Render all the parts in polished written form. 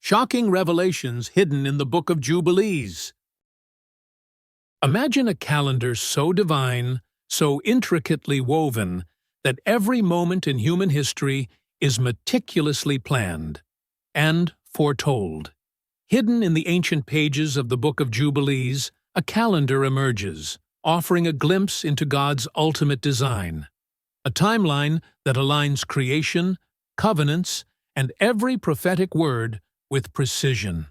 Shocking revelations hidden in the Book of Jubilees. Imagine a calendar so divine, so intricately woven, that every moment in human history is meticulously planned and foretold. Hidden in the ancient pages of the Book of Jubilees, a calendar emerges, offering a glimpse into God's ultimate design. A timeline that aligns creation, covenants, and every prophetic word with precision.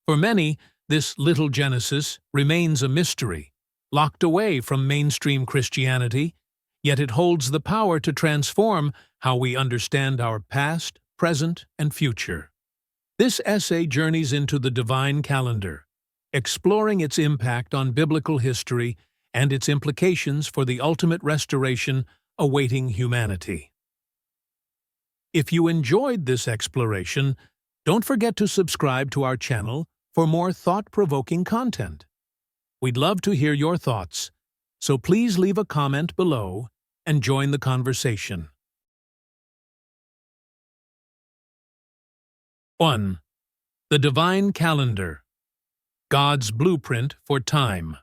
For many, this little Genesis remains a mystery, locked away from mainstream Christianity, yet it holds the power to transform how we understand our past, present, and future. This essay journeys into the divine calendar, exploring its impact on biblical history and its implications for the ultimate restoration awaiting humanity. If you enjoyed this exploration, don't forget to subscribe to our channel for more thought-provoking content. We'd love to hear your thoughts, so please leave a comment below and join the conversation. 1. The Divine Calendar, God's Blueprint for Time.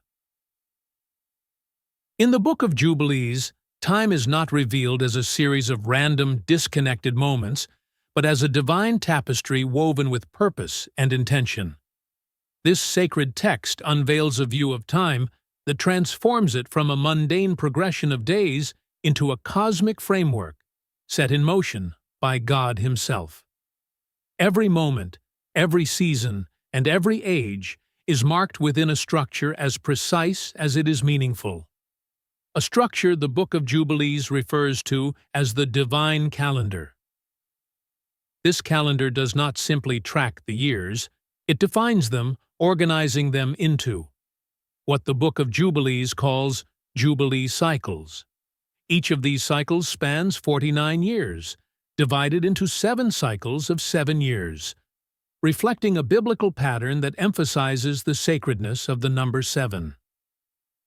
In the Book of Jubilees, time is not revealed as a series of random, disconnected moments, but as a divine tapestry woven with purpose and intention. This sacred text unveils a view of time that transforms it from a mundane progression of days into a cosmic framework set in motion by God Himself. Every moment, every season, and every age is marked within a structure as precise as it is meaningful. A structure the Book of Jubilees refers to as the divine calendar. This calendar does not simply track the years, it defines them, organizing them into what the Book of Jubilees calls Jubilee cycles. Each of these cycles spans 49 years, divided into 7 cycles of 7 years, reflecting a biblical pattern that emphasizes the sacredness of the number 7.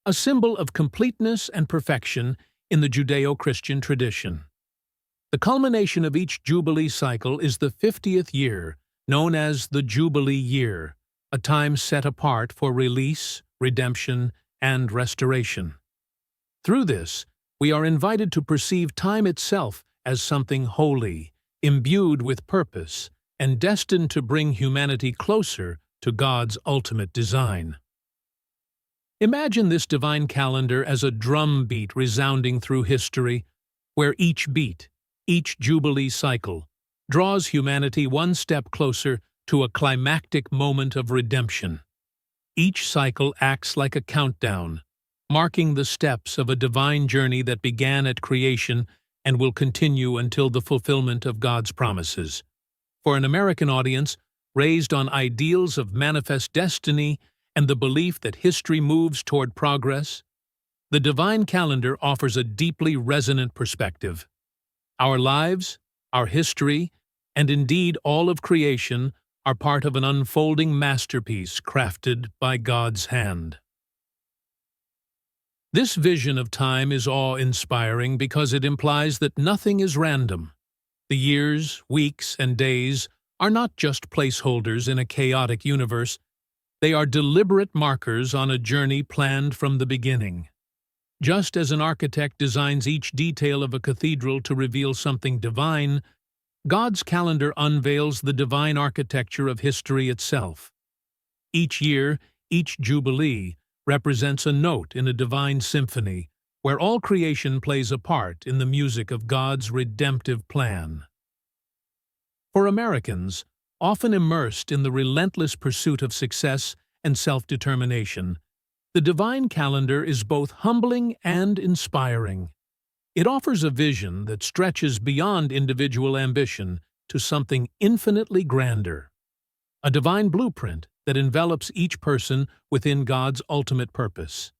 A symbol of completeness and perfection in the Judeo-Christian tradition. The culmination of each Jubilee cycle is the 50th year, known as the Jubilee year, a time set apart for release, redemption, and restoration. Through this, we are invited to perceive time itself as something holy, imbued with purpose, and destined to bring humanity closer to God's ultimate design. Imagine this divine calendar as a drum beat resounding through history, where each beat, each Jubilee cycle, draws humanity one step closer to a climactic moment of redemption. Each cycle acts like a countdown, marking the steps of a divine journey that began at creation and will continue until the fulfillment of God's promises. For an American audience, raised on ideals of manifest destiny and the belief that history moves toward progress, the divine calendar offers a deeply resonant perspective. Our lives, our history, and indeed all of creation are part of an unfolding masterpiece crafted by God's hand. This vision of time is awe-inspiring because it implies that nothing is random. The years, weeks, and days are not just placeholders in a chaotic universe. They are deliberate markers on a journey planned from the beginning. Just as an architect designs each detail of a cathedral to reveal something divine, God's calendar unveils the divine architecture of history itself. Each year, each Jubilee, represents a note in a divine symphony, where all creation plays a part in the music of God's redemptive plan. For Americans, often immersed in the relentless pursuit of success and self-determination, the divine calendar is both humbling and inspiring. It offers a vision that stretches beyond individual ambition to something infinitely grander, a divine blueprint that envelops each person within God's ultimate purpose.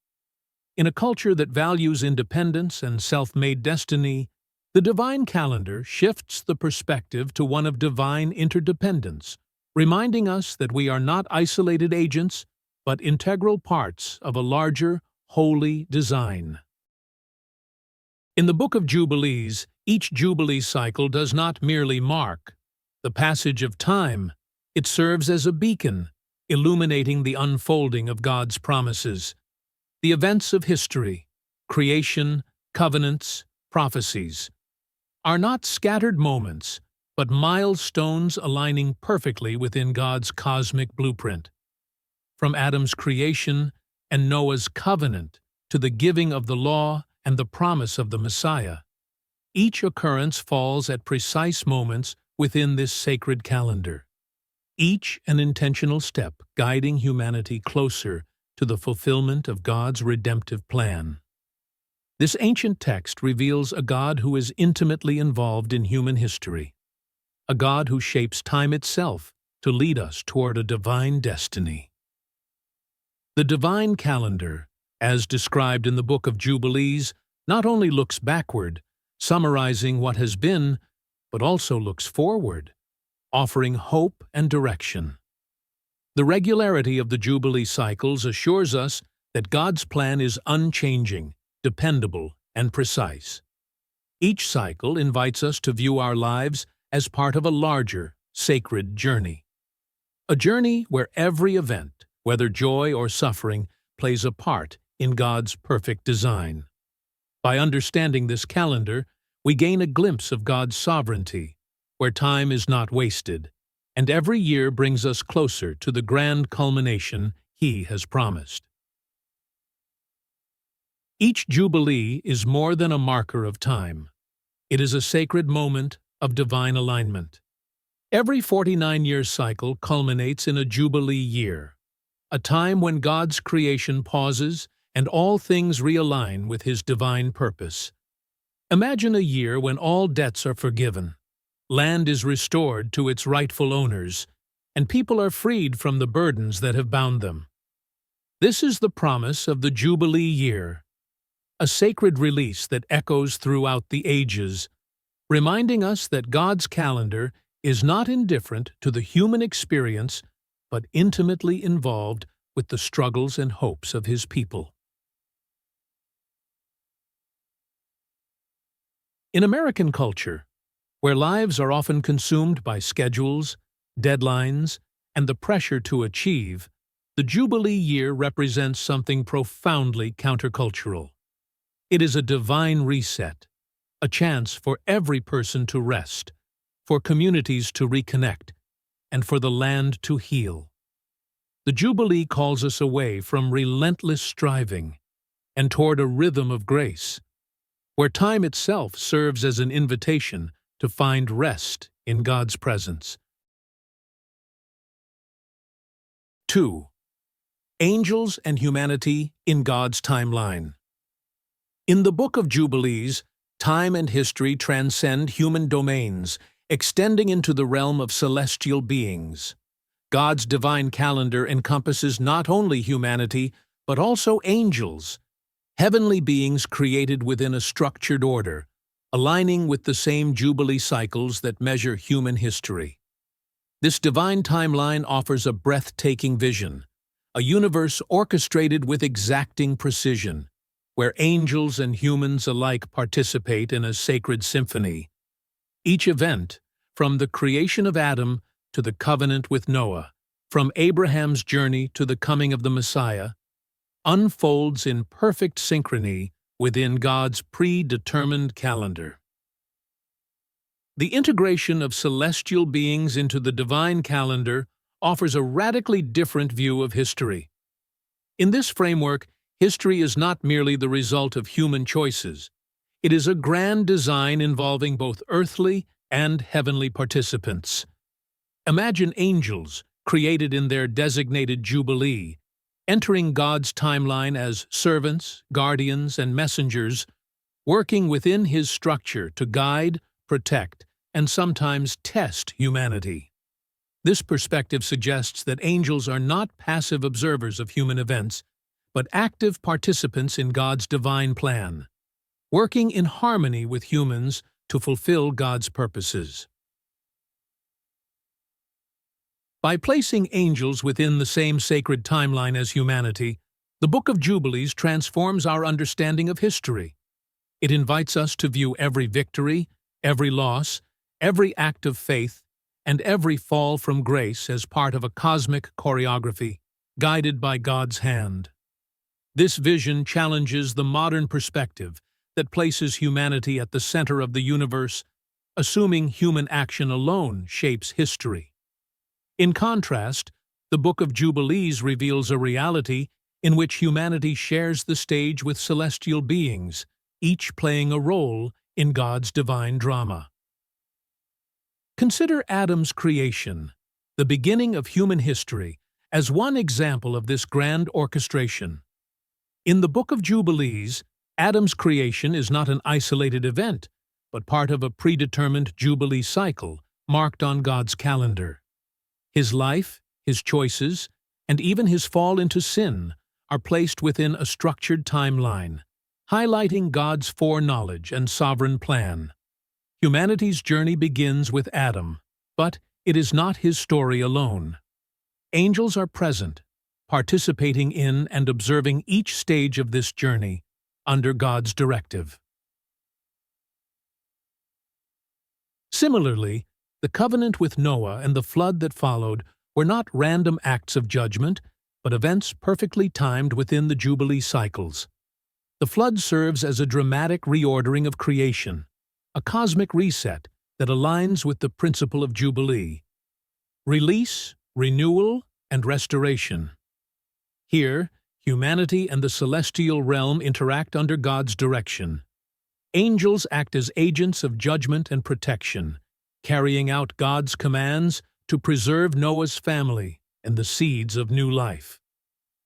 In a culture that values independence and self-made destiny, the divine calendar shifts the perspective to one of divine interdependence, reminding us that we are not isolated agents, but integral parts of a larger, holy design. In the Book of Jubilees, each Jubilee cycle does not merely mark the passage of time, It serves as a beacon, illuminating the unfolding of God's promises. The events of history, creation, covenants, prophecies, are not scattered moments, but milestones aligning perfectly within God's cosmic blueprint. From Adam's creation and Noah's covenant to the giving of the law and the promise of the Messiah, each occurrence falls at precise moments within this sacred calendar, each an intentional step guiding humanity closer to the fulfillment of God's redemptive plan. This ancient text reveals a God who is intimately involved in human history, a God who shapes time itself to lead us toward a divine destiny. The divine calendar, as described in the Book of Jubilees, not only looks backward, summarizing what has been, but also looks forward, offering hope and direction. The regularity of the Jubilee cycles assures us that God's plan is unchanging, dependable, and precise. Each cycle invites us to view our lives as part of a larger, sacred journey. A journey where every event, whether joy or suffering, plays a part in God's perfect design. By understanding this calendar, we gain a glimpse of God's sovereignty, where time is not wasted, and every year brings us closer to the grand culmination He has promised. Each Jubilee is more than a marker of time. It is a sacred moment of divine alignment. Every 49-year cycle culminates in a Jubilee year, a time when God's creation pauses and all things realign with His divine purpose. Imagine a year when all debts are forgiven, land is restored to its rightful owners, and people are freed from the burdens that have bound them. This is the promise of the Jubilee year, a sacred release that echoes throughout the ages, reminding us that God's calendar is not indifferent to the human experience, but intimately involved with the struggles and hopes of His people. In American culture, where lives are often consumed by schedules, deadlines, and the pressure to achieve, the Jubilee year represents something profoundly countercultural. It is a divine reset, a chance for every person to rest, for communities to reconnect, and for the land to heal. The Jubilee calls us away from relentless striving and toward a rhythm of grace, where time itself serves as an invitation to find rest in God's presence. 2. Angels and humanity in God's timeline. In the Book of Jubilees, time and history transcend human domains, extending into the realm of celestial beings. God's divine calendar encompasses not only humanity, but also angels, heavenly beings created within a structured order, aligning with the same Jubilee cycles that measure human history. This divine timeline offers a breathtaking vision, a universe orchestrated with exacting precision, where angels and humans alike participate in a sacred symphony. Each event, from the creation of Adam to the covenant with Noah, from Abraham's journey to the coming of the Messiah, unfolds in perfect synchrony within God's predetermined calendar. The integration of celestial beings into the divine calendar offers a radically different view of history. In this framework, history is not merely the result of human choices. It is a grand design involving both earthly and heavenly participants. Imagine angels, created in their designated Jubilee, entering God's timeline as servants, guardians, and messengers, working within His structure to guide, protect, and sometimes test humanity. This perspective suggests that angels are not passive observers of human events, but active participants in God's divine plan, working in harmony with humans to fulfill God's purposes. By placing angels within the same sacred timeline as humanity, the Book of Jubilees transforms our understanding of history. It invites us to view every victory, every loss, every act of faith, and every fall from grace as part of a cosmic choreography, guided by God's hand. This vision challenges the modern perspective that places humanity at the center of the universe, assuming human action alone shapes history. In contrast, the Book of Jubilees reveals a reality in which humanity shares the stage with celestial beings, each playing a role in God's divine drama. Consider Adam's creation, the beginning of human history, as one example of this grand orchestration. In the Book of Jubilees, Adam's creation is not an isolated event, but part of a predetermined Jubilee cycle marked on God's calendar. His life, his choices, and even his fall into sin are placed within a structured timeline, highlighting God's foreknowledge and sovereign plan. Humanity's journey begins with Adam, but it is not his story alone. Angels are present, participating in and observing each stage of this journey under God's directive. Similarly, the covenant with Noah and the flood that followed were not random acts of judgment, but events perfectly timed within the Jubilee cycles. The flood serves as a dramatic reordering of creation, a cosmic reset that aligns with the principle of Jubilee: release, renewal, and restoration. Here, humanity and the celestial realm interact under God's direction. Angels act as agents of judgment and protection, carrying out God's commands to preserve Noah's family and the seeds of new life.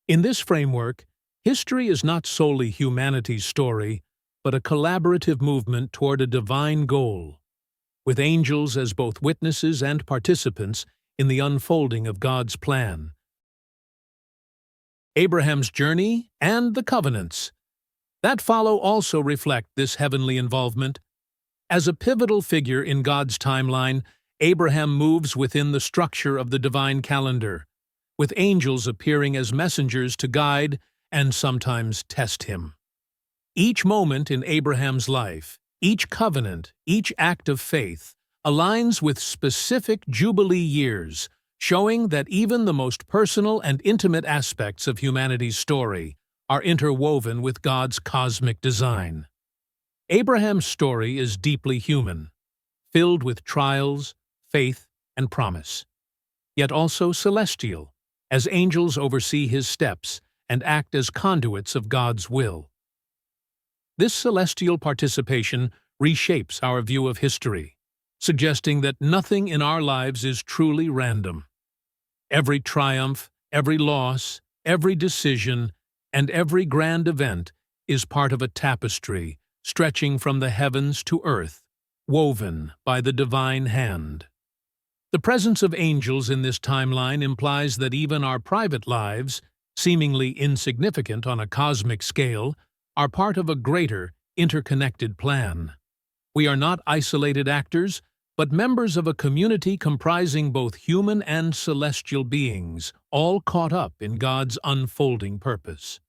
In this framework, history is not solely humanity's story, but a collaborative movement toward a divine goal, with angels as both witnesses and participants in the unfolding of God's plan. Abraham's journey and the covenants that follow also reflect this heavenly involvement. As a pivotal figure in God's timeline, Abraham moves within the structure of the divine calendar, with angels appearing as messengers to guide and sometimes test him. Each moment in Abraham's life, each covenant, each act of faith, aligns with specific Jubilee years, showing that even the most personal and intimate aspects of humanity's story are interwoven with God's cosmic design. Abraham's story is deeply human, filled with trials, faith, and promise, yet also celestial, as angels oversee his steps and act as conduits of God's will. This celestial participation reshapes our view of history, suggesting that nothing in our lives is truly random. Every triumph, every loss, every decision, and every grand event is part of a tapestry stretching from the heavens to earth, woven by the divine hand. The presence of angels in this timeline implies that even our private lives, seemingly insignificant on a cosmic scale, are part of a greater, interconnected plan. We are not isolated actors, but members of a community comprising both human and celestial beings, all caught up in God's unfolding purpose.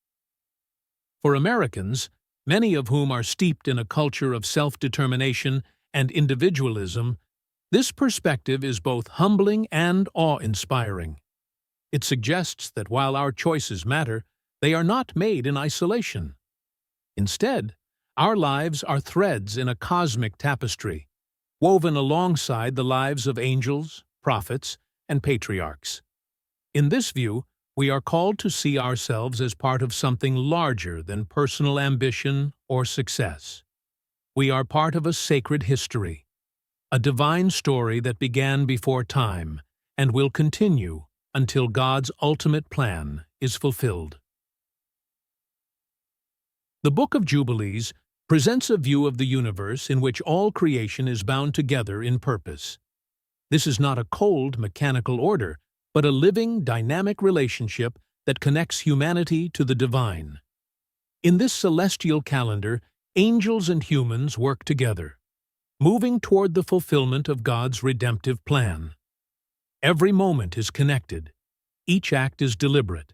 For Americans, many of whom are steeped in a culture of self-determination and individualism, this perspective is both humbling and awe-inspiring. It suggests that while our choices matter, they are not made in isolation. Instead, our lives are threads in a cosmic tapestry, woven alongside the lives of angels, prophets, and patriarchs. In this view, we are called to see ourselves as part of something larger than personal ambition or success. We are part of a sacred history, a divine story that began before time and will continue until God's ultimate plan is fulfilled. The Book of Jubilees presents a view of the universe in which all creation is bound together in purpose. This is not a cold, mechanical order, but a living, dynamic relationship that connects humanity to the divine. In this celestial calendar, angels and humans work together, moving toward the fulfillment of God's redemptive plan. Every moment is connected, each act is deliberate,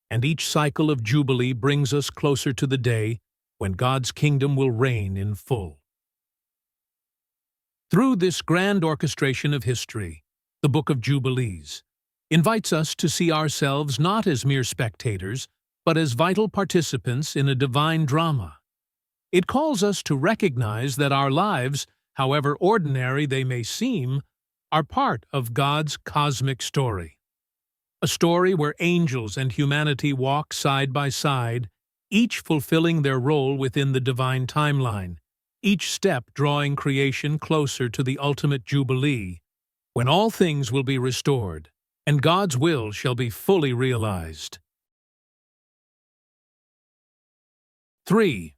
and each cycle of Jubilee brings us closer to the day when God's kingdom will reign in full. Through this grand orchestration of history, the Book of Jubilees, invites us to see ourselves not as mere spectators, but as vital participants in a divine drama. It calls us to recognize that our lives, however ordinary they may seem, are part of God's cosmic story. A story where angels and humanity walk side by side, each fulfilling their role within the divine timeline, each step drawing creation closer to the ultimate Jubilee, when all things will be restored, and God's will shall be fully realized. 3.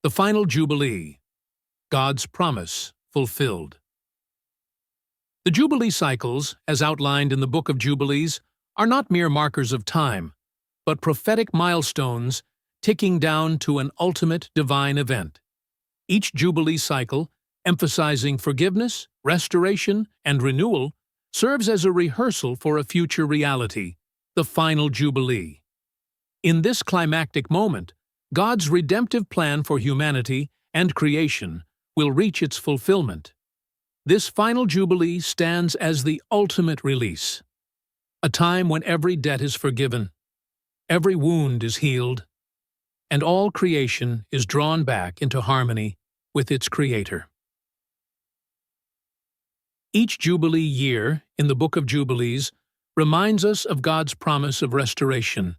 The final Jubilee, God's promise fulfilled. The Jubilee cycles, as outlined in the Book of Jubilees, are not mere markers of time, but prophetic milestones ticking down to an ultimate divine event. Each Jubilee cycle, emphasizing forgiveness, restoration, and renewal, serves as a rehearsal for a future reality, the final Jubilee. In this climactic moment, God's redemptive plan for humanity and creation will reach its fulfillment. This final Jubilee stands as the ultimate release, a time when every debt is forgiven, every wound is healed, and all creation is drawn back into harmony with its Creator. Each Jubilee year in the Book of Jubilees reminds us of God's promise of restoration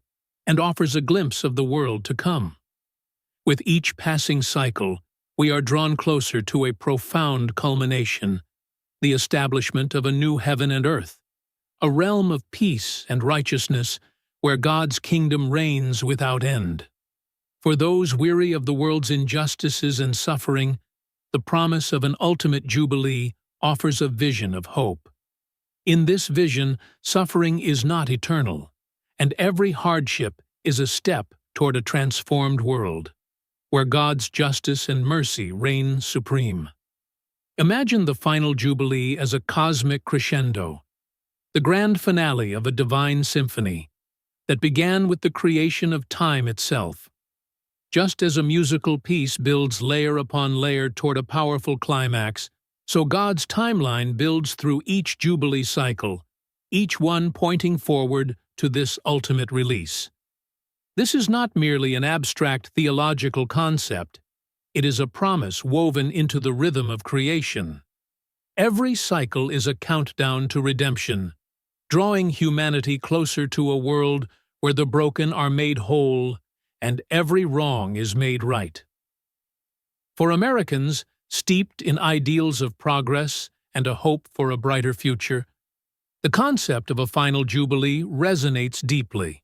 and offers a glimpse of the world to come. With each passing cycle, we are drawn closer to a profound culmination, the establishment of a new heaven and earth, a realm of peace and righteousness where God's kingdom reigns without end. For those weary of the world's injustices and suffering, the promise of an ultimate Jubilee offers a vision of hope. In this vision, suffering is not eternal, and every hardship is a step toward a transformed world, where God's justice and mercy reign supreme. Imagine the final Jubilee as a cosmic crescendo, the grand finale of a divine symphony that began with the creation of time itself. Just as a musical piece builds layer upon layer toward a powerful climax, so God's timeline builds through each Jubilee cycle, each one pointing forward to this ultimate release. This is not merely an abstract theological concept. It is a promise woven into the rhythm of creation. Every cycle is a countdown to redemption, drawing humanity closer to a world where the broken are made whole and every wrong is made right. For Americans, steeped in ideals of progress and a hope for a brighter future, the concept of a final Jubilee resonates deeply.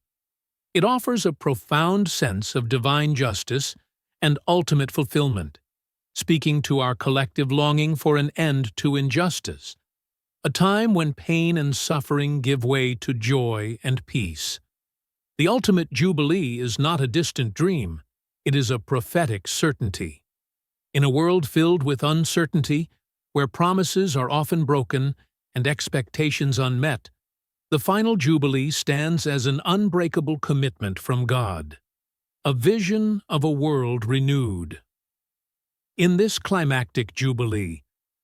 It offers a profound sense of divine justice and ultimate fulfillment, speaking to our collective longing for an end to injustice, a time when pain and suffering give way to joy and peace. The ultimate Jubilee is not a distant dream, it is a prophetic certainty. In a world filled with uncertainty, where promises are often broken and expectations unmet, the final Jubilee stands as an unbreakable commitment from God, a vision of a world renewed. In this climactic Jubilee,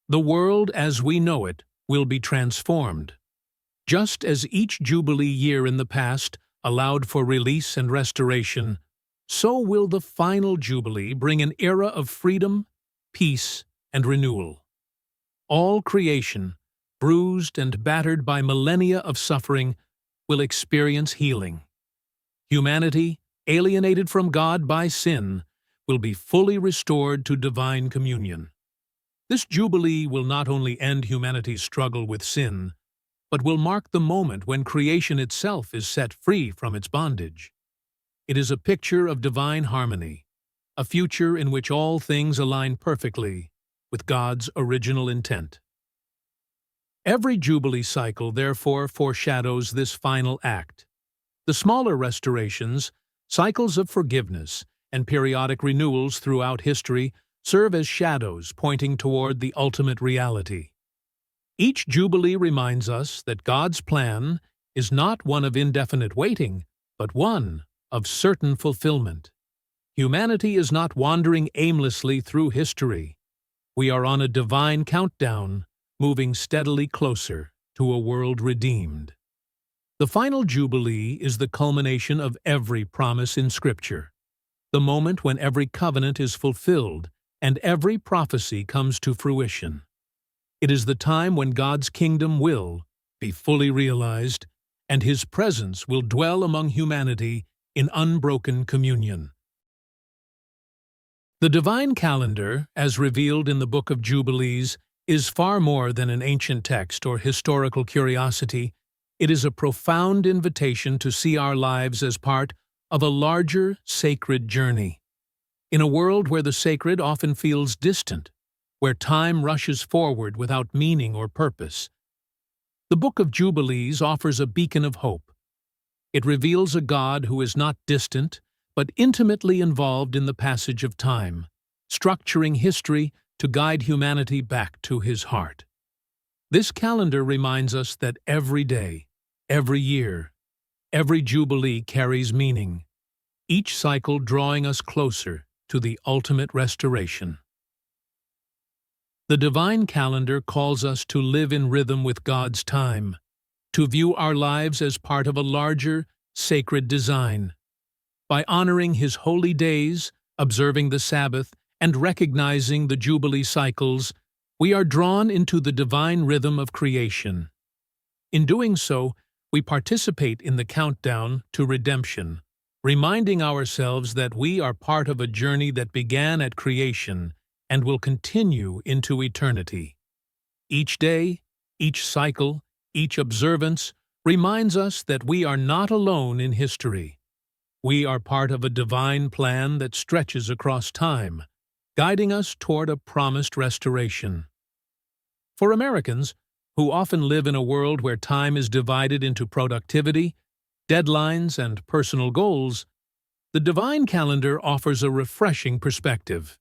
the world as we know it will be transformed. Just as each Jubilee year in the past allowed for release and restoration, so will the final Jubilee bring an era of freedom, peace, and renewal. All creation, bruised and battered by millennia of suffering, will experience healing. Humanity, alienated from God by sin, will be fully restored to divine communion. This Jubilee will not only end humanity's struggle with sin, but will mark the moment when creation itself is set free from its bondage. It is a picture of divine harmony, a future in which all things align perfectly with God's original intent. Every Jubilee cycle, therefore, foreshadows this final act. The smaller restorations, cycles of forgiveness, and periodic renewals throughout history serve as shadows pointing toward the ultimate reality. Each Jubilee reminds us that God's plan is not one of indefinite waiting, but one of certain fulfillment. Humanity is not wandering aimlessly through history. We are on a divine countdown, moving steadily closer to a world redeemed. The final Jubilee is the culmination of every promise in Scripture, the moment when every covenant is fulfilled and every prophecy comes to fruition. It is the time when God's kingdom will be fully realized and His presence will dwell among humanity in unbroken communion. The divine calendar, as revealed in the Book of Jubilees, is far more than an ancient text or historical curiosity. It is a profound invitation to see our lives as part of a larger, sacred journey. In a world where the sacred often feels distant, where time rushes forward without meaning or purpose, the Book of Jubilees offers a beacon of hope. It reveals a God who is not distant, but intimately involved in the passage of time, structuring history to guide humanity back to His heart. This calendar reminds us that every day, every year, every Jubilee carries meaning, each cycle drawing us closer to the ultimate restoration. The divine calendar calls us to live in rhythm with God's time, to view our lives as part of a larger, sacred design. By honoring His holy days, observing the Sabbath, and recognizing the Jubilee cycles, we are drawn into the divine rhythm of creation. In doing so, we participate in the countdown to redemption, reminding ourselves that we are part of a journey that began at creation and will continue into eternity. Each day, each cycle, each observance reminds us that we are not alone in history. We are part of a divine plan that stretches across time, guiding us toward a promised restoration. For Americans, who often live in a world where time is divided into productivity, deadlines, and personal goals, the divine calendar offers a refreshing perspective.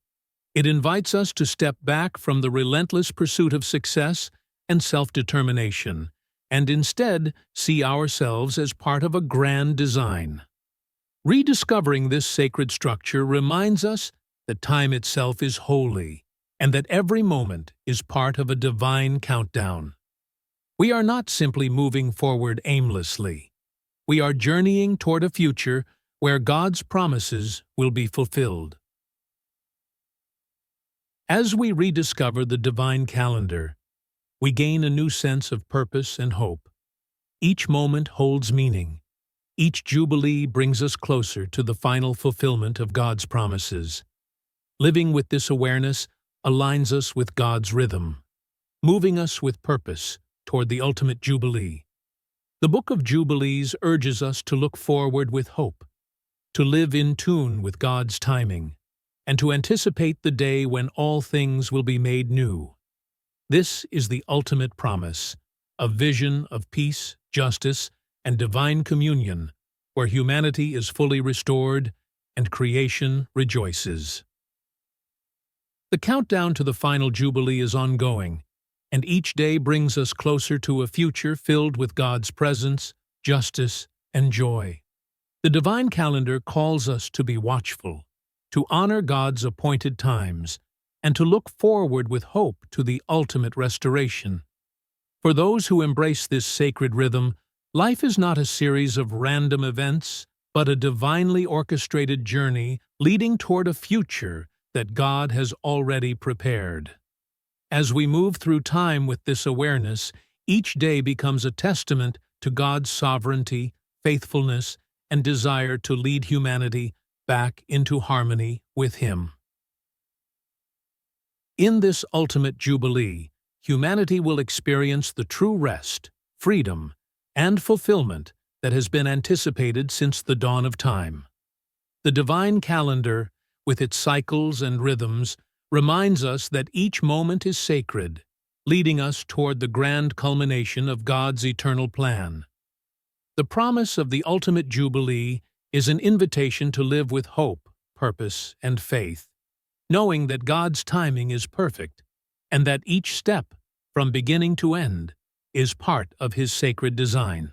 It invites us to step back from the relentless pursuit of success and self-determination, and instead see ourselves as part of a grand design. Rediscovering this sacred structure reminds us that time itself is holy, and that every moment is part of a divine countdown. We are not simply moving forward aimlessly. We are journeying toward a future where God's promises will be fulfilled. As we rediscover the divine calendar, we gain a new sense of purpose and hope. Each moment holds meaning. Each Jubilee brings us closer to the final fulfillment of God's promises. Living with this awareness aligns us with God's rhythm, moving us with purpose toward the ultimate Jubilee. The Book of Jubilees urges us to look forward with hope, to live in tune with God's timing, and to anticipate the day when all things will be made new. This is the ultimate promise, a vision of peace, justice, and divine communion, where humanity is fully restored and creation rejoices. The countdown to the final Jubilee is ongoing, and each day brings us closer to a future filled with God's presence, justice, and joy. The divine calendar calls us to be watchful, to honor God's appointed times, and to look forward with hope to the ultimate restoration. For those who embrace this sacred rhythm, life is not a series of random events, but a divinely orchestrated journey leading toward a future that God has already prepared. As we move through time with this awareness, each day becomes a testament to God's sovereignty, faithfulness, and desire to lead humanity back into harmony with Him. In this ultimate Jubilee, humanity will experience the true rest, freedom, and fulfillment that has been anticipated since the dawn of time. The divine calendar, with its cycles and rhythms, reminds us that each moment is sacred, leading us toward the grand culmination of God's eternal plan. The promise of the ultimate Jubilee is an invitation to live with hope, purpose, and faith, knowing that God's timing is perfect and that each step, from beginning to end, is part of His sacred design.